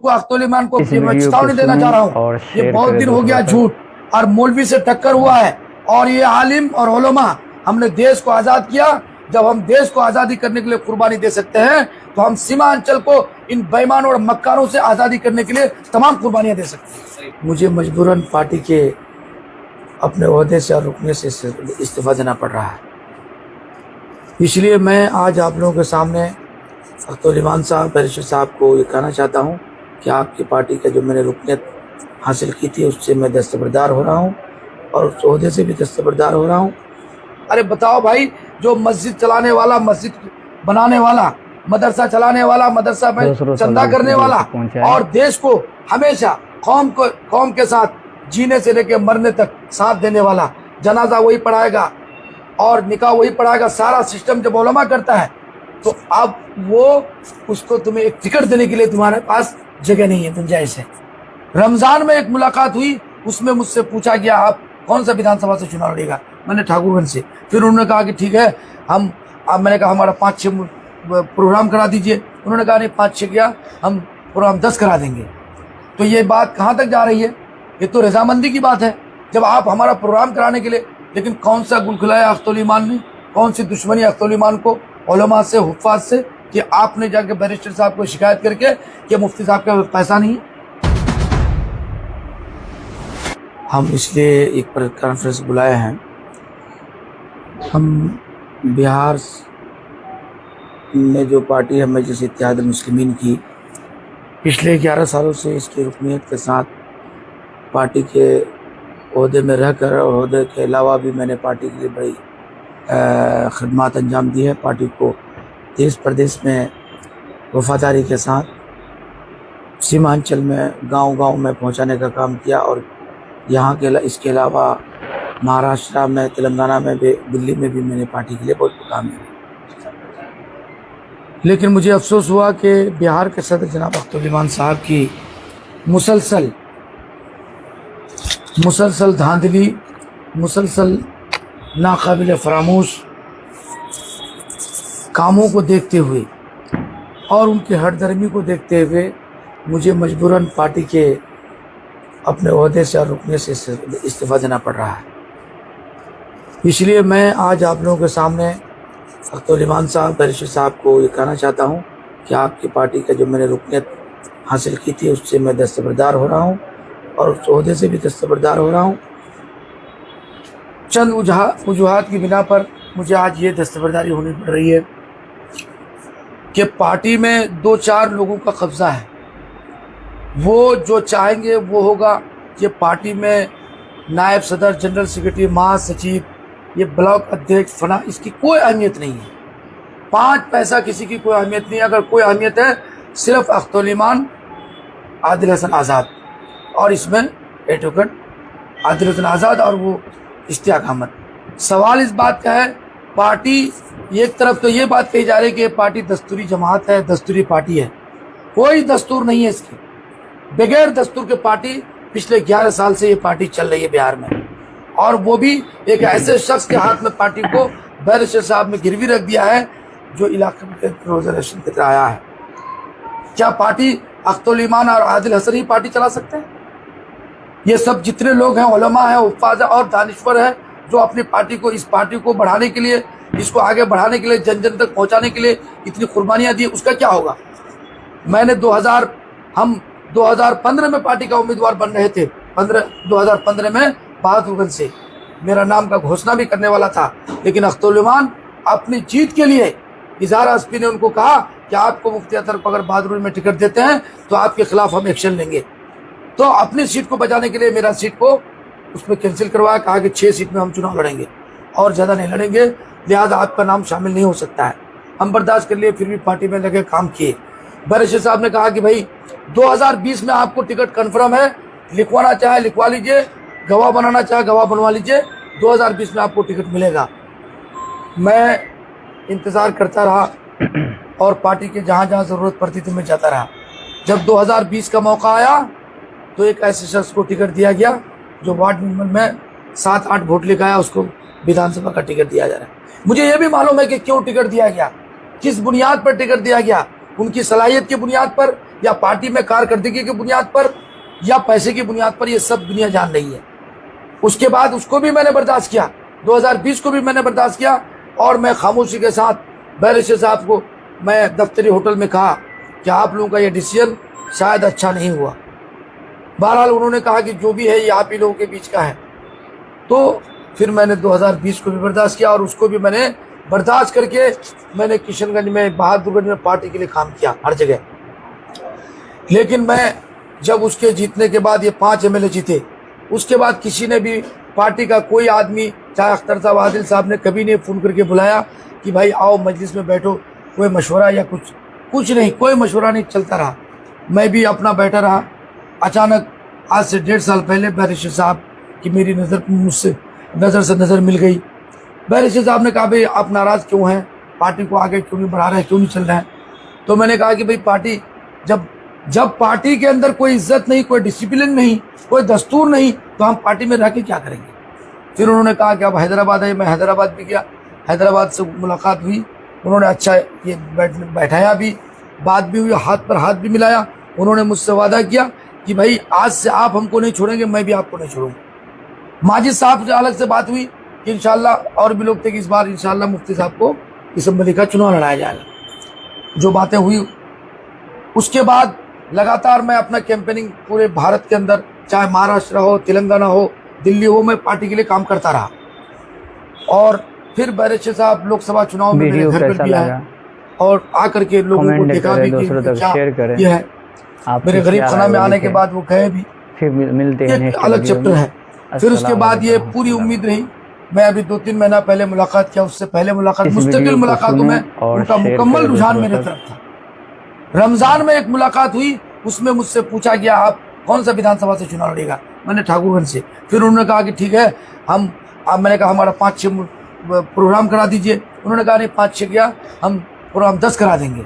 आपको अख्तुल ईमान को मैं चेतावनी देना चाह रहा हूँ, ये बहुत दिन हो गया झूठ और मौलवी से टक्कर हुआ है। और ये आलिम और उलमा, हमने देश को आज़ाद किया। जब हम देश को आज़ादी करने के लिए कुर्बानी दे सकते हैं तो हम सीमांचल को इन बेईमानों और मक्कारों से आज़ादी करने के लिए तमाम कुर्बानियां दे सकते हैं। मुझे मजबूरन पार्टी के अपने ओहदे से और रुकने से इस्तीफा देना पड़ रहा है। इसलिए मैं आज आप लोगों के सामने अख्तुल ईमान साहब, बैरिस्टर साहब को ये कहना चाहता हूँ कि आपकी पार्टी का जो मैंने रुकनीत हासिल की थी उससे मैं दस्तबरदार हो रहा हूँ और उस ओहदे से भी दस्तबरदार हो रहा हूँ। अरे बताओ भाई, जो मस्जिद चलाने वाला, मस्जिद बनाने वाला, मदरसा चलाने वाला, मदरसा में चंदा करने वाला और देश को हमेशा कौम के साथ जीने से लेकर मरने तक साथ देने वाला, जनाजा वही पढ़ाएगा और निकाह वही पढ़ाएगा, सारा सिस्टम जब उलमा करता है तो अब वो उसको तुम्हें एक टिकट देने के लिए तुम्हारे पास जगह नहीं है, गुंजाइश है। रमजान में एक मुलाकात हुई, उसमें मुझसे पूछा गया आप कौन सा विधानसभा से चुनाव लड़ेगा, मैंने ठाकुरगंज से। फिर उन्होंने कहा कि ठीक है मैंने कहा हमारा 5-6 प्रोग्राम करा दीजिए। उन्होंने कहा नहीं 5-6 क्या, हम प्रोग्राम 10 करा देंगे। तो ये बात कहाँ तक जा रही है? ये तो रजामंदी की बात है। जब आप हमारा प्रोग्राम कराने के लिए, लेकिन कौन सा गुल खिलाया अख्तुल ईमान ने, कौन सी दुश्मनी अख्तुल ईमान को उलमा से, हुफ़ाज़ से, कि आपने जाके बैरिस्टर साहब को शिकायत करके कि मुफ्ती साहब का पैसा नहीं है। हम इसलिए एक कॉन्फ्रेंस बुलाए हैं। हम बिहार में जो पार्टी है मजलिस इत्तेहाद मुस्लिमीन की, पिछले 11 सालों से इसकी रुकनीत के साथ पार्टी के ओहदे में रहकर और ओहदे के अलावा भी मैंने पार्टी के लिए बड़ी खिदमत अंजाम दी है। पार्टी को देश प्रदेश में वफादारी के साथ सीमांचल में गांव-गांव में पहुंचाने का काम किया और यहाँ के इसके अलावा महाराष्ट्र में, तेलंगाना में भी, दिल्ली में भी मैंने पार्टी के लिए बहुत काम किया। लेकिन मुझे अफसोस हुआ कि बिहार के सदर जनाब अख्तुल ईमान साहब की मुसलसल धांधली, मुसलसल नाकाबिल फरामोश कामों को देखते हुए और उनकी हठधर्मी को देखते हुए मुझे मजबूरन पार्टी के अपने ओहदे से और रुकने से इस्तीफा देना पड़ रहा है। इसलिए मैं आज आप लोगों के सामने अख्तुल ईमान साहब, बैरिस्टर साहब को ये कहना चाहता हूँ कि आपकी पार्टी का जो मैंने रुकनीत हासिल की थी उससे मैं दस्तबरदार हो रहा हूँ और उस ओहदे से भी दस्तबरदार हो रहा हूँ। चंद वजूहात की बिना पर मुझे आज ये दस्तबरदारी होनी पड़ रही है कि पार्टी में 2-4 लोगों का कब्जा है। वो जो चाहेंगे वो होगा। ये पार्टी में नायब सदर, जनरल सेक्रेटरी, महासचिव, ये ब्लॉक अध्यक्ष, फना, इसकी कोई अहमियत नहीं है। 5 पैसा किसी की कोई अहमियत नहीं है। अगर कोई अहमियत है सिर्फ अख्तुल ईमान, आदिल हसन आज़ाद, और इसमें एडवोकेट आदिल हसन आज़ाद और वो इश्तियाक अहमद। सवाल इस बात का है, पार्टी एक तरफ तो ये बात कही जा रही है कि ये पार्टी दस्तूरी जमात है, दस्तूरी पार्टी है। कोई दस्तूर नहीं है इसकी। बगैर दस्तूर के पार्टी पिछले 11 साल से ये पार्टी चल रही है बिहार में, और वो भी एक ऐसे शख्स के हाथ में पार्टी को बैरिस्टर साहब ने गिरवी रख दिया है जो इलाके में रोजरेशन के आया है। क्या पार्टी अख्तुल ईमान और आदिल हसन ही पार्टी चला सकते हैं? ये सब जितने लोग हैं, उलमा है, हुफ़ाज़ है और दानिश्वर है, जो अपनी पार्टी को, इस पार्टी को बढ़ाने के लिए, इसको आगे बढ़ाने के लिए, जन जन तक पहुंचाने के लिए इतनी कुर्बानियां दी, उसका क्या होगा? हम 2015 में पार्टी का उम्मीदवार बन रहे थे। 2015 में बहादुरगंज से मेरा नाम का घोषणा भी करने वाला था, लेकिन अख्तुल ईमान अपनी जीत के लिए, इज़हार एसपी ने उनको कहा कि आपको मुफ्ती अतर को अगर बहादुरगंज में टिकट देते हैं तो आपके खिलाफ हम एक्शन लेंगे। तो अपनी सीट को बचाने के लिए मेरा सीट को उसमें कैंसिल करवाया, कहा कि 6 सीट में हम चुनाव लड़ेंगे और ज़्यादा नहीं लड़ेंगे, लिहाजा आपका नाम शामिल नहीं हो सकता है। हम बर्दाश्त कर लिए, फिर भी पार्टी में लगे, काम किए। बैरिस्टर साहब ने कहा कि भाई 2020 में आपको टिकट कन्फर्म है, लिखवाना चाहे लिखवा लीजिए, गवाह बनाना चाहे गवाह बनवा लीजिए, 2020 में आपको टिकट मिलेगा। मैं इंतज़ार करता रहा और पार्टी के जहाँ जहाँ ज़रूरत पड़ती थी मैं जाता रहा। जब 2020 का मौका आया तो एक ऐसे शख्स को टिकट दिया गया जो वार्ड मेंबर में 7-8 वोट लेकर आया, उसको विधानसभा का टिकट दिया जा रहा है। मुझे ये भी मालूम है कि क्यों टिकट दिया गया, किस बुनियाद पर टिकट दिया गया, उनकी सलाहियत की बुनियाद पर या पार्टी में कारकर्दगी की बुनियाद पर या पैसे की बुनियाद पर, ये सब दुनिया जान रही है। उसके बाद उसको भी मैंने बर्दाश्त किया, 2020 को भी मैंने बर्दाश्त किया, और मैं खामोशी के साथ बैरिस्टर साहब को मैं दफ्तरी होटल में कहा कि आप लोगों का ये डिसीजन शायद अच्छा नहीं हुआ। बहरहाल उन्होंने कहा कि जो भी है ये आप ही लोगों के बीच का है। तो फिर मैंने 2020 को भी बर्दाश्त किया, और उसको भी मैंने बर्दाश्त करके मैंने किशनगंज में, बहादुरगंज में पार्टी के लिए काम किया हर जगह। लेकिन मैं जब उसके जीतने के बाद ये 5 एमएलए जीते, उसके बाद किसी ने भी पार्टी का कोई आदमी, चाहे अख्तर साहब, आदिल साहब ने कभी नहीं फ़ोन करके बुलाया कि भाई आओ मजलिस में बैठो, कोई मशवरा या कुछ नहीं, कोई मशवरा नहीं चलता रहा। मैं भी अपना बैठा रहा। अचानक आज से 1.5 साल पहले बैरिस्टर साहब की मेरी मुझसे नज़र से नज़र मिल गई। बैरिस्टर साहब ने कहा भाई आप नाराज़ क्यों हैं, पार्टी को आगे क्यों नहीं बढ़ा रहे हैं, क्यों नहीं चल रहे हैं? तो मैंने कहा कि भाई पार्टी जब पार्टी के अंदर कोई इज्जत नहीं, कोई डिसिप्लिन नहीं, कोई दस्तूर नहीं, तो हम पार्टी में रह के क्या करेंगे? फिर उन्होंने कहा कि अब हैदराबाद है। मैं हैदराबाद भी गया, हैदराबाद से मुलाकात हुई, उन्होंने अच्छा ये बैठाया भी, बात भी हुई, हाथ पर हाथ भी मिलाया। उन्होंने मुझसे वादा किया कि भाई आज से आप हमको नहीं छोड़ेंगे, मैं भी आपको नहीं छोड़ूंगा। माजिद साहब से अलग से बात हुई कि इंशाल्लाह, और भी लोग थे कि इस बार इंशाल्लाह मुफ्ती साहब को असम्बली का चुनाव लड़ाया जाएगा। जो बातें हुई उसके बाद लगातार मैं अपना कैंपेनिंग पूरे भारत के अंदर, चाहे महाराष्ट्र हो, तेलंगाना हो, दिल्ली हो, मैं पार्टी के लिए काम करता रहा। और फिर बैरिस्टर साहब लोकसभा चुनाव में मेरे घर पर भी आए और आकर के लोगों को देखा भी कि क्या ये है। मेरे गरीब खाना में आने के बाद वो गए भी, फिर मिलते हैं, अलग चैप्टर है। फिर उसके बाद ये पूरी उम्मीद रही। मैं अभी 2-3 महीना पहले मुलाकात किया, उससे पहले मुलाकात, मुस्तकिल मुलाकातों में उनका मुकम्मल रुझान मेरे तरफ था। रमजान में एक मुलाकात हुई, उसमें मुझसे पूछा गया आप कौन सा विधानसभा से चुनाव लड़ेगा? मैंने ठाकुरगंज से। फिर उन्होंने कहा कि ठीक है मैंने कहा हमारा 5-6 प्रोग्राम करा दीजिए। उन्होंने कहा नहीं 5-6 क्या, हम प्रोग्राम 10 करा देंगे।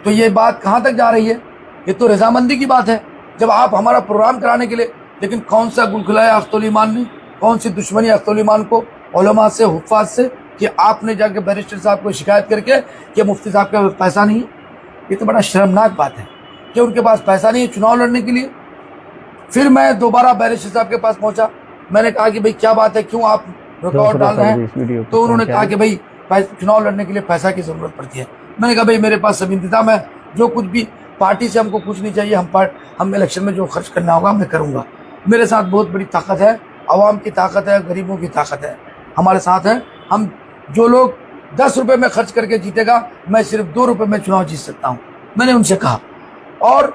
तो ये बात कहाँ तक जा रही है? ये तो रजामंदी की बात है। जब आप हमारा प्रोग्राम कराने के लिए, लेकिन कौन सा गुल खिलाया अख्तुल ईमान ने, कौन सी दुश्मनी अख्तुल ईमान को उलमा से, हुफ़ाज़ से, कि आपने जाके बैरिस्टर साहब को शिकायत करके कि मुफ्ती साहब का पैसा नहीं। ये तो बड़ा शर्मनाक बात है कि उनके पास पैसा नहीं है चुनाव लड़ने के लिए। फिर मैं दोबारा बैरिस्टर साहब के पास पहुंचा। मैंने कहा कि भाई क्या बात है, क्यों आप रुकावट डाल रहे हैं? तो उन्होंने कहा कि भाई चुनाव लड़ने के लिए पैसा की ज़रूरत पड़ती है। मैंने कहा भाई मेरे पास सब इंतजाम है, जो कुछ भी पार्टी से हमको कुछ नहीं चाहिए, हम इलेक्शन में जो खर्च करना होगा मैं करूँगा। मेरे साथ बहुत बड़ी ताकत है, आवाम की ताकत है, गरीबों की ताकत है, हमारे साथ है। हम जो लोग 10 रुपये में खर्च करके जीतेगा, मैं सिर्फ 2 रुपये में चुनाव जीत सकता हूँ, मैंने उनसे कहा। और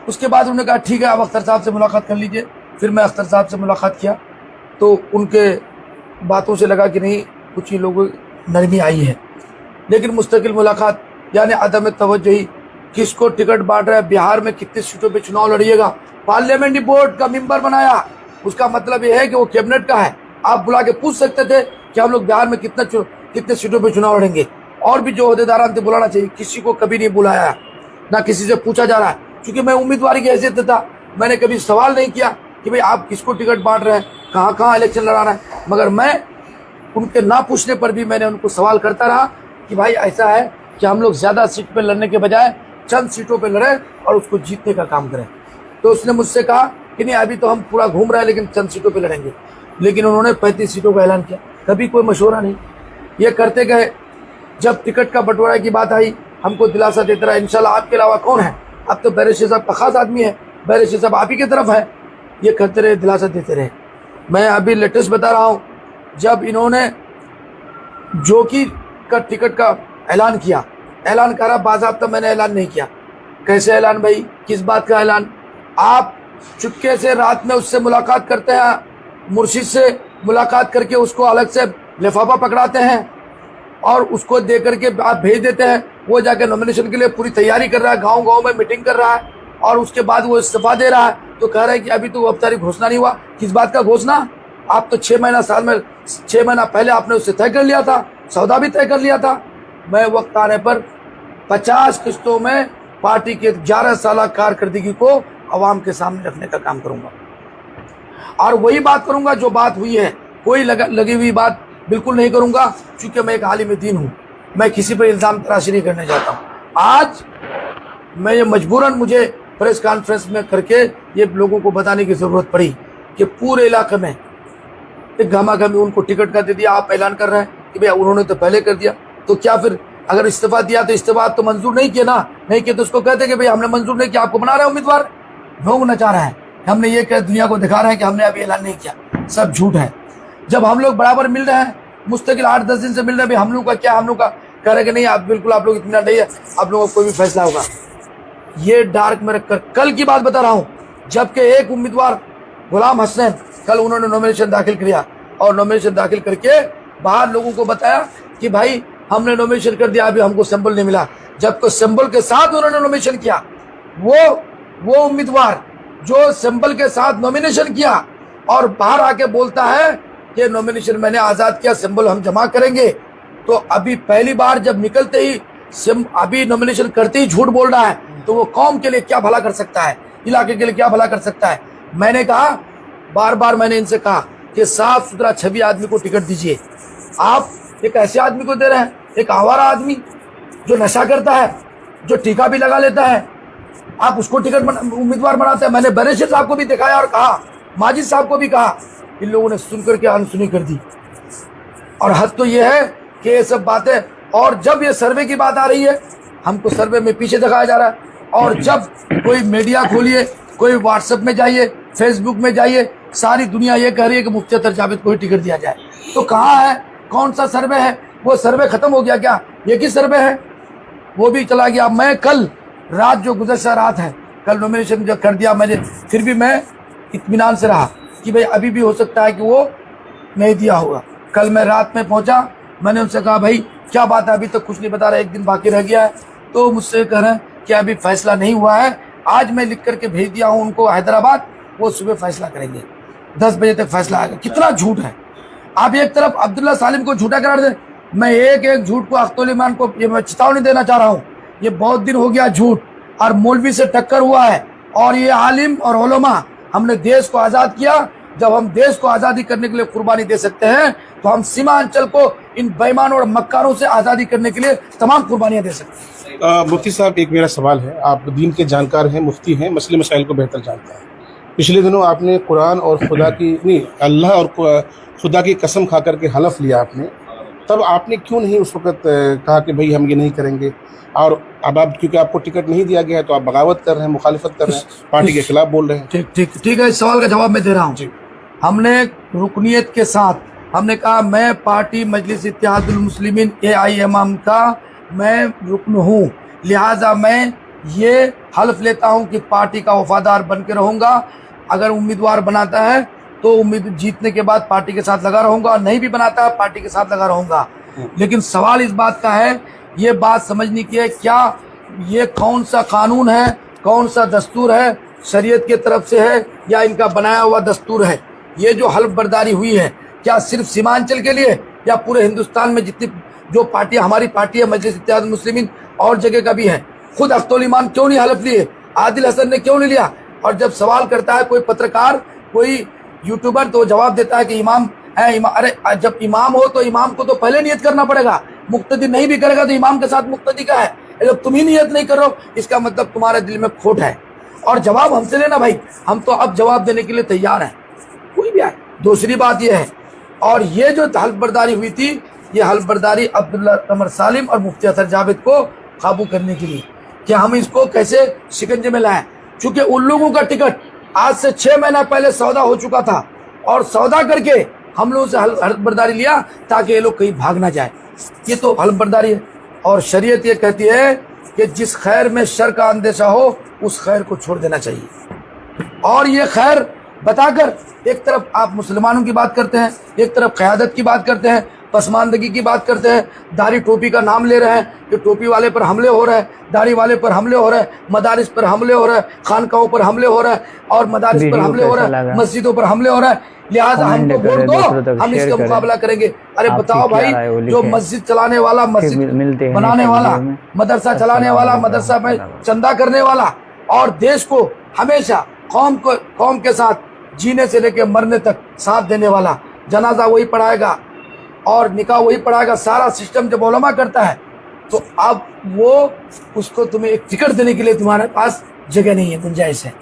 उसके बाद उन्होंने कहा ठीक है आप अख्तर साहब से मुलाकात कर लीजिए। फिर मैं अख्तर साहब से मुलाकात किया तो उनके बातों से लगा कि नहीं कुछ ही लोगों नरमी आई है। लेकिन मुस्तकिल मुलाकात यानी अदम तवज्जुही, किसको टिकट बांट रहा है, बिहार में कितनी सीटों पे चुनाव लड़िएगा, पार्लियामेंट्री बोर्ड का मेंबर बनाया। उसका मतलब ये है कि वो कैबिनेट का है। आप बुला के पूछ सकते थे कि हम लोग बिहार में कितने सीटों पे चुनाव लड़ेंगे। और भी जो अहदेदारान थे बुलाना चाहिए, किसी को कभी नहीं बुलाया, ना किसी से पूछा जा रहा है। क्योंकि मैं उम्मीदवारी की हैसियत था, मैंने कभी सवाल नहीं किया कि भाई आप किसको टिकट बांट रहे हैं, कहाँ इलेक्शन लड़ाना है। मगर मैं उनके ना पूछने पर भी मैंने उनको सवाल करता रहा कि भाई ऐसा है कि हम लोग ज़्यादा सीट पर लड़ने के बजाय चंद सीटों पर लड़ें और उसको जीतने का काम करें। तो उसने मुझसे कहा कि नहीं अभी तो हम पूरा घूम रहे हैं लेकिन चंद सीटों पर लड़ेंगे। लेकिन उन्होंने 35 सीटों का ऐलान किया, कभी कोई मशवरा नहीं। ये करते गए। जब टिकट का बंटवारा की बात आई, हमको दिलासा देता रहा इंशाल्लाह आपके अलावा कौन है, अब तो बैरिस्टर साहब का खास आदमी है, बैरिस्टर साहब आप ही की तरफ है। ये करते रहे, दिलासा देते रहे। मैं अभी लेटेस्ट बता रहा हूँ, जब इन्होंने जोकी का टिकट का ऐलान किया, ऐलान करा बाज़ाब्ता, मैंने ऐलान नहीं किया। कैसे ऐलान भाई, किस बात का ऐलान? आप चुपके से रात में उससे मुलाकात करते हैं, मुर्शिद से मुलाकात करके उसको अलग से लिफाफा पकड़ाते हैं और उसको दे करके आप भेज देते हैं। वो जाके नॉमिनेशन के लिए पूरी तैयारी कर रहा है, गांव-गांव में मीटिंग कर रहा है और उसके बाद वो इस्तीफा दे रहा है। तो कह रहा है कि अभी तो औपचारिक घोषणा नहीं हुआ। किस बात का घोषणा? आप तो 6 महीना पहले आपने उससे तय कर लिया था, सौदा भी तय कर लिया था। मैं वक्त आने पर 50 किस्तों में पार्टी के 11 साल कारकर्दगी को अवाम के सामने रखने का काम करूंगा और वही बात करूंगा जो बात हुई है। कोई लगी हुई बात बिल्कुल नहीं करूंगा, क्योंकि मैं एक आलिम दीन हूं। मैं किसी पर इल्ज़ाम तराशी नहीं करने जाता हूं। आज मैं ये मजबूरन मुझे प्रेस कॉन्फ्रेंस में करके ये लोगों को बताने की ज़रूरत पड़ी कि पूरे इलाके में एक घमाघमी उनको टिकट का दे दिया। आप ऐलान कर रहे हैं कि भाई उन्होंने तो पहले कर दिया, तो क्या फिर अगर इस्तीफा दिया तो इस्तीफा तो मंजूर नहीं किया ना, नहीं किया तो उसको कहते कि भाई हमने मंजूर नहीं किया, आपको बना रहे हैं उम्मीदवार, ढोंगना चाह रहा है। हमने ये कह दुनिया को दिखा रहे हैं कि हमने अभी ऐलान नहीं किया, सब झूठ है। जब हम लोग बराबर मिल रहे हैं, मुस्तकिल 8-10 दिन से मिल रहे हैं, भाई हम लोग का क्या, हम लोग का कह रहे कि नहीं आप बिल्कुल, आप लोग इतना नहीं है, आप लोगों का कोई भी फैसला होगा। ये डार्क में रखकर कल की बात बता रहा हूँ, जबकि एक उम्मीदवार गुलाम हसन, कल उन्होंने नॉमिनेशन दाखिल किया और नॉमिनेशन दाखिल करके बाहर लोगों को बताया कि भाई हमने नॉमिनेशन कर दिया, अभी हमको सिंबल नहीं मिला, जबकि सिंबल के साथ उन्होंने नॉमिनेशन किया। वो उम्मीदवार जो सिंबल के साथ नॉमिनेशन किया और बाहर आके बोलता है कि नॉमिनेशन मैंने आजाद किया, सिंबल हम जमा करेंगे, तो अभी पहली बार जब निकलते ही अभी नॉमिनेशन करते ही झूठ बोल रहा है, तो वो कौम के लिए क्या भला कर सकता है, इलाके के लिए क्या भला कर सकता है। मैंने कहा, बार बार मैंने इनसे कहा कि साफ सुथरा छवि आदमी को टिकट दीजिए। आप एक ऐसे आदमी को दे रहे हैं, एक आवारा आदमी जो नशा करता है, जो टीका भी लगा लेता है, आप उसको टिकट उम्मीदवार बनाते हैं। मैंने बरेशर साहब को भी दिखाया और कहा, माजिद साहब को भी कहा, इन लोगों ने सुनकर के अनसुनी कर दी। और हद तो ये है कि ये सब बातें, और जब ये सर्वे की बात आ रही है, हमको सर्वे में पीछे दिखाया जा रहा है, और जब कोई मीडिया खोलिए, कोई व्हाट्सएप में जाइए, फेसबुक में जाइए, सारी दुनिया ये कह रही है कि मुफ्ती अतर जावेद को ही टिकट दिया जाए। तो कहाँ है, कौन सा सर्वे है? वो सर्वे खत्म हो गया क्या? ये किस सर्वे है? वो भी चला गया। मैं कल रात, जो गुज़श्ता रात है, कल नॉमिनेशन जो कर दिया मैंने, फिर भी मैं इत्मीनान से रहा कि भाई अभी भी हो सकता है कि वो नहीं दिया होगा। कल मैं रात में पहुंचा, मैंने उनसे कहा भाई क्या बात है, अभी तक कुछ नहीं बता रहे, एक दिन बाकी रह गया है। तो मुझसे कह रहे हैं कि अभी फैसला नहीं हुआ है, आज मैं लिख करके भेज दिया हूँ उनको हैदराबाद, वो सुबह फैसला करेंगे, 10 बजे तक फैसला आएगा। कितना झूठ है। आप एक तरफ अब्दुल्ला सालिम को झूठा करार दे, मैं एक एक झूठ को अख्तर ईमान को ये मैं चेतावनी देना चाह रहा हूँ। ये बहुत दिन हो गया झूठ और मौलवी से टक्कर हुआ है, और ये आलिम और उलमा, हमने देश को आज़ाद किया। जब हम देश को आज़ादी करने के लिए कुर्बानी दे सकते हैं, तो हम सीमांचल को इन बेईमानों और मक्कारों से आज़ादी करने के लिए तमाम कुर्बानियां दे सकते हैं। मुफ्ती साहब, एक मेरा सवाल है, आप दीन के जानकार हैं, मुफ्ती हैं, मसले मसाइल को बेहतर जानते हैं। पिछले दिनों आपने कुरान और खुदा की नहीं, अल्लाह और खुदा की कसम खा करके हलफ लिया आपने, तब आपने क्यों नहीं उस वक्त कहा कि भाई हम ये नहीं करेंगे? और अब आप, क्योंकि आपको टिकट नहीं दिया गया है, तो आप बगावत कर रहे हैं, मुखालिफत कर रहे हैं, पार्टी के खिलाफ बोल रहे हैं। ठीक है, इस सवाल का जवाब मैं दे रहा हूँ। हमने रुकनियत के साथ हमने कहा, मैं पार्टी मजलिस इत्तेहादुल मुस्लिमीन AIMM का मैं रुकन हूँ, लिहाजा मैं ये हल्फ लेता हूँ कि पार्टी का वफादार बन के रहूँगा। अगर उम्मीदवार बनाता है तो उम्मीद जीतने के बाद पार्टी के साथ लगा रहूँगा, और नहीं भी बनाता है पार्टी के साथ लगा रहूँगा। लेकिन सवाल इस बात का है, ये बात समझने की है, क्या ये कौन सा कानून है, कौन सा दस्तूर है, शरीयत के तरफ से है या इनका बनाया हुआ दस्तूर है? ये जो हल्फ बर्दारी हुई है, क्या सिर्फ सीमांचल के लिए या पूरे हिंदुस्तान में जितनी जो पार्टियां, हमारी पार्टी है मजलिस इत्तेहादुल मुस्लिमीन, और जगह का भी है? खुद अख्तर ईमान क्यों नहीं हल्फ लिए? आदिल हसन ने क्यों नहीं लिया? और जब सवाल करता है कोई पत्रकार, कोई यूट्यूबर, तो जवाब देता है कि इमाम है। अरे जब इमाम हो तो इमाम को तो पहले नियत करना पड़ेगा, मुक्तदी नहीं भी करेगा तो इमाम के साथ मुक्तदी का है। जब तुम ही नियत नहीं कर रहे हो, इसका मतलब तुम्हारे दिल में खोट है। और जवाब हमसे लेना भाई, हम तो अब जवाब देने के लिए तैयार हैं, कोई भी आए। दूसरी बात यह है, और ये जो हल्फ बर्दारी हुई थी, ये हल्फ बर्दारी अब्दुल्ला कमर सालिम और मुफ्ती अतर जावेद को काबू करने के लिए, कि हम इसको कैसे शिकंजे में लाएं। चूंकि उन लोगों का टिकट आज से 6 महीना पहले सौदा हो चुका था, और सौदा करके हम लोगों से हल्फ बर्दारी लिया ताकि ये लोग कहीं भाग ना जाए। ये तो हल्फ बर्दारी है। और शरीयत ये कहती है कि जिस खैर में शर का अंदेशा हो, उस खैर को छोड़ देना चाहिए। और ये खैर बताकर एक तरफ आप मुसलमानों की बात करते हैं, एक तरफ क़यादत की बात करते हैं, पसमानदगी की बात करते हैं, दाढ़ी टोपी का नाम ले रहे हैं कि टोपी वाले पर हमले हो रहे हैं, दाढ़ी वाले पर हमले हो रहे हैं, मदारिस पर हमले हो रहे हैं, खानकाहों पर हमले हो रहे हैं, और मदारिस पर हमले हो रहे हैं, मस्जिदों पर हमले हो रहे हैं। लिहाजा हमको वोट दो, हम इसका मुकाबला करेंगे। अरे बताओ भाई, जो मस्जिद चलाने वाला, मस्जिद बनाने वाला, मदरसा चलाने वाला, मदरसा में चंदा करने वाला, और देश को हमेशा कौम के साथ जीने से लेकर मरने तक साथ देने वाला, जनाजा वही पढ़ाएगा और निकाह वही पढ़ाएगा। सारा सिस्टम जब उलमा करता है तो अब वो उसको तुम्हें एक टिकट देने के लिए तुम्हारे पास जगह नहीं है, गुंजाइश है।